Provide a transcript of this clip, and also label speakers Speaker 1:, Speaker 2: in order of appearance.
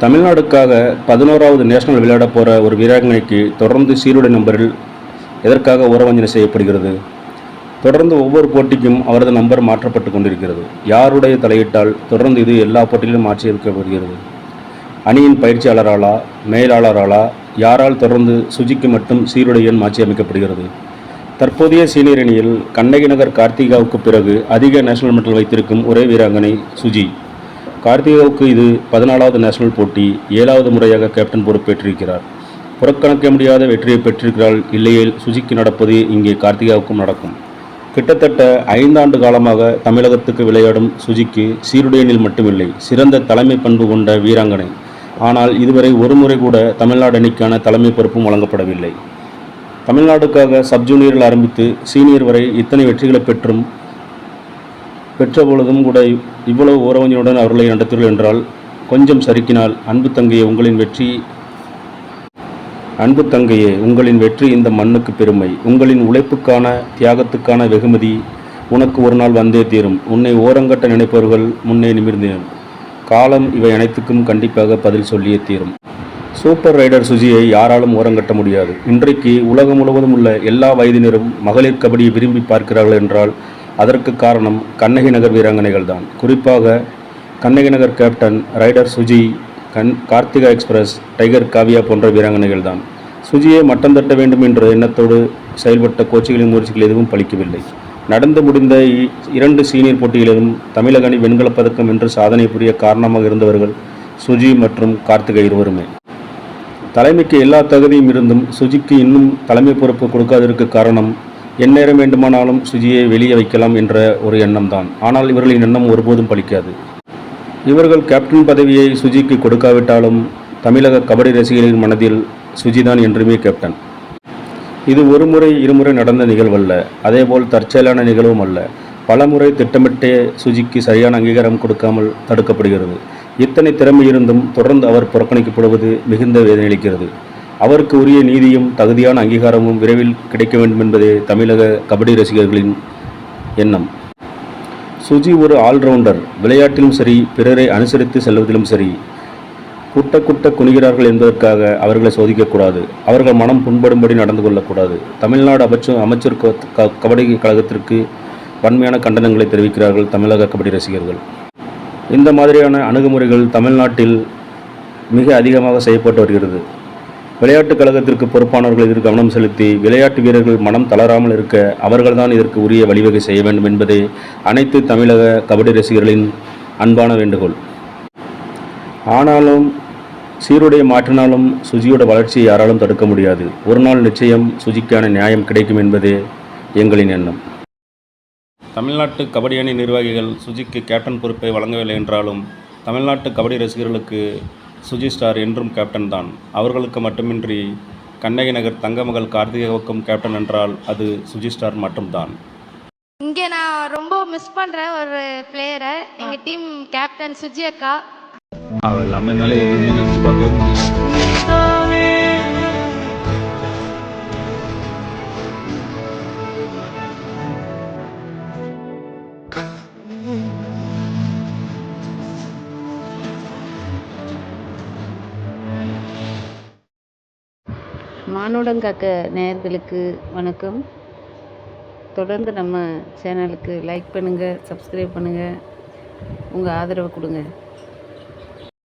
Speaker 1: தமிழ்நாடுக்காக 11வது national விளையாட போகிற ஒரு வீராங்கனைக்கு தொடர்ந்து சீருடை நம்பரில் எதற்காக உறவஞ்சனை செய்யப்படுகிறது? தொடர்ந்து ஒவ்வொரு போட்டிக்கும் அவரது நம்பர் மாற்றப்பட்டு கொண்டிருக்கிறது. யாருடைய தலையிட்டால் தொடர்ந்து இது எல்லா போட்டிகளிலும் மாற்றி வைக்கப்படுகிறது? அணியின் பயிற்சியாளராலா, மேலாளராலா, யாரால் தொடர்ந்து சுஜிக்கு மட்டும் சீருடை எண் மாற்றி அமைக்கப்படுகிறது? தற்போதைய சீனியர் அணியில் கண்ணகி நகர் கார்த்திகாவுக்கு பிறகு அதிக நேஷனல் மெடல் வைத்திருக்கும் ஒரே வீராங்கனை சுஜி. கார்த்திகாவுக்கு இது 14வது நேஷனல் போட்டி. 7வது முறையாக கேப்டன் பொறுப்பேற்றிருக்கிறார். புறக்கணிக்க முடியாத வெற்றியை பெற்றிருக்கிறாள். இல்லையேல் சுஜிக்கு நடப்பது இங்கே கார்த்திகாவுக்கும் நடக்கும். கிட்டத்தட்ட 5 ஆண்டு காலமாக தமிழகத்துக்கு விளையாடும் சுஜிக்கு சீருடையனில் மட்டுமில்லை, சிறந்த தலைமை பண்பு கொண்ட வீராங்கனை. ஆனால் இதுவரை ஒரு முறை கூட தமிழ்நாடு அணிக்கான தலைமை பொறுப்பும் வழங்கப்படவில்லை. தமிழ்நாடுக்காக சப் ஜூனியரில் ஆரம்பித்து சீனியர் வரை இத்தனை வெற்றிகளை பெற்ற பொழுதும் கூட இவ்வளவு ஓரவஞ்சனுடன் அவர்களை நடத்துகிறீர்கள் என்றால் கொஞ்சம் சறுக்கினால், அன்பு தங்கையே, உங்களின் வெற்றி இந்த மண்ணுக்கு பெருமை. உங்களின் உழைப்புக்கான, தியாகத்துக்கான வெகுமதி உனக்கு ஒரு நாள் வந்தே தீரும். உன்னை ஓரங்கட்ட நினைப்பவர்கள் முன்னே நிமிர்ந்தேன். காலம் இவை அனைத்துக்கும் கண்டிப்பாக பதில் சொல்லியே தீரும். சூப்பர் ரைடர் சுஜியை யாராலும் ஓரங்கட்ட முடியாது. இன்றைக்கு உலகம் முழுவதும் உள்ள எல்லா வயதினரும் மகளிர் கபடியை விரும்பி பார்க்கிறார்கள் என்றால் அதற்கு காரணம் கண்ணகி நகர் வீராங்கனைகள் தான். குறிப்பாக Kannagi Nagar captain, raider Suji, Karthika express, tiger Kavya போன்ற வீராங்கனைகள் தான். சுஜியை மட்டம் தட்ட வேண்டும் என்ற எண்ணத்தோடு செயல்பட்ட கோச்சிகளின் முயற்சிகள் எதுவும் பலிக்கவில்லை. நடந்து முடிந்த 2 சீனியர் போட்டிகளிலும் தமிழக அணி வெண்கலப் பதக்கம் என்று சாதனை புரிய காரணமாக இருந்தவர்கள் சுஜி மற்றும் கார்த்திகா இருவருமே. தலைமைக்கு எல்லா தகுதியும் இருந்தும் சுஜிக்கு இன்னும் தலைமை பொறுப்பு கொடுக்காததற்கு காரணம், எந்நேரம் வேண்டுமானாலும் சுஜியை வெளியே வைக்கலாம் என்ற ஒரு எண்ணம் தான். ஆனால் இவர்களின் எண்ணம் ஒருபோதும் பலிக்காது. இவர்கள் கேப்டன் பதவியை சுஜிக்கு கொடுக்காவிட்டாலும் தமிழக கபடி ரசிகர்களின் மனதில் சுஜிதான் என்றுமே கேப்டன். இது ஒரு முறை இருமுறை நடந்த நிகழ்வல்ல, அதேபோல் தற்செயலான நிகழ்வும் அல்ல. பல முறை திட்டமிட்டே சுஜிக்கு சரியான அங்கீகாரம் கொடுக்காமல் தடுக்கப்படுகிறது. இத்தனை திறமை இருந்தும் தொடர்ந்து அவர் புறக்கணிக்கப்படுவது மிகுந்த வேதனையளிக்கிறது. அவருக்கு உரிய நீதியும் தகுதியான அங்கீகாரமும் விரைவில் கிடைக்க வேண்டும் என்பதே தமிழக கபடி ரசிகர்களின் எண்ணம். சுஜி ஒரு ஆல்ரவுண்டர். விளையாட்டிலும் சரி, பிறரை அனுசரித்து செல்வதிலும் சரி. குட்ட குனிகிறார்கள் என்பதற்காக அவர்களை சோதிக்கக்கூடாது. அவர்கள் மனம் புண்படும்படி நடந்து கொள்ளக்கூடாது. தமிழ்நாடு அமைச்சர் கபடி கழகத்திற்கு வன்மையான கண்டனங்களை தெரிவிக்கிறார்கள் தமிழக கபடி ரசிகர்கள். இந்த மாதிரியான அணுகுமுறைகள் தமிழ்நாட்டில் மிக அதிகமாக செய்யப்பட்டு வருகிறது. விளையாட்டுக் கழகத்திற்கு பொறுப்பானவர்கள் இதற்கு கவனம் செலுத்தி விளையாட்டு வீரர்கள் மனம் தளராமல் இருக்க அவர்கள்தான் இதற்கு உரிய வழிவகை செய்ய வேண்டும் என்பதே அனைத்து தமிழக கபடி ரசிகர்களின் அன்பான வேண்டுகோள். ஆனாலும் சீருடையை மாற்றினாலும் சுஜியோட வளர்ச்சியை யாராலும் தடுக்க முடியாது. ஒரு நாள் நிச்சயம் சுஜிக்கான நியாயம் கிடைக்கும் என்பதே எங்களின் எண்ணம். தமிழ்நாட்டு கபடி அணி நிர்வாகிகள் சுஜிக்கு கேப்டன் பொறுப்பை வழங்கவில்லை என்றாலும் தமிழ்நாட்டு கபடி ரசிகர்களுக்கு சுஜி ஸ்டார் என்றும் கேப்டன் தான். அவர்களுக்கு மட்டுமின்றி கண்ணகி நகர் தங்கமகள் கார்த்திகாவுக்கும் கேப்டன் என்றால் அது சுஜி ஸ்டார் மட்டும்தான்.
Speaker 2: இங்கே நான் ரொம்ப மிஸ் பண்ணுறேன் ஒரு பிளேயரை, எங்கள் டீம் கேப்டன் சுஜி அக்கா.
Speaker 3: மானுடங்காக்க நேயர்களுக்கு வணக்கம். தொடர்ந்து நம்ம சேனலுக்கு லைக் பண்ணுங்கள், சப்ஸ்கிரைப் பண்ணுங்கள், உங்கள் ஆதரவை கொடுங்க.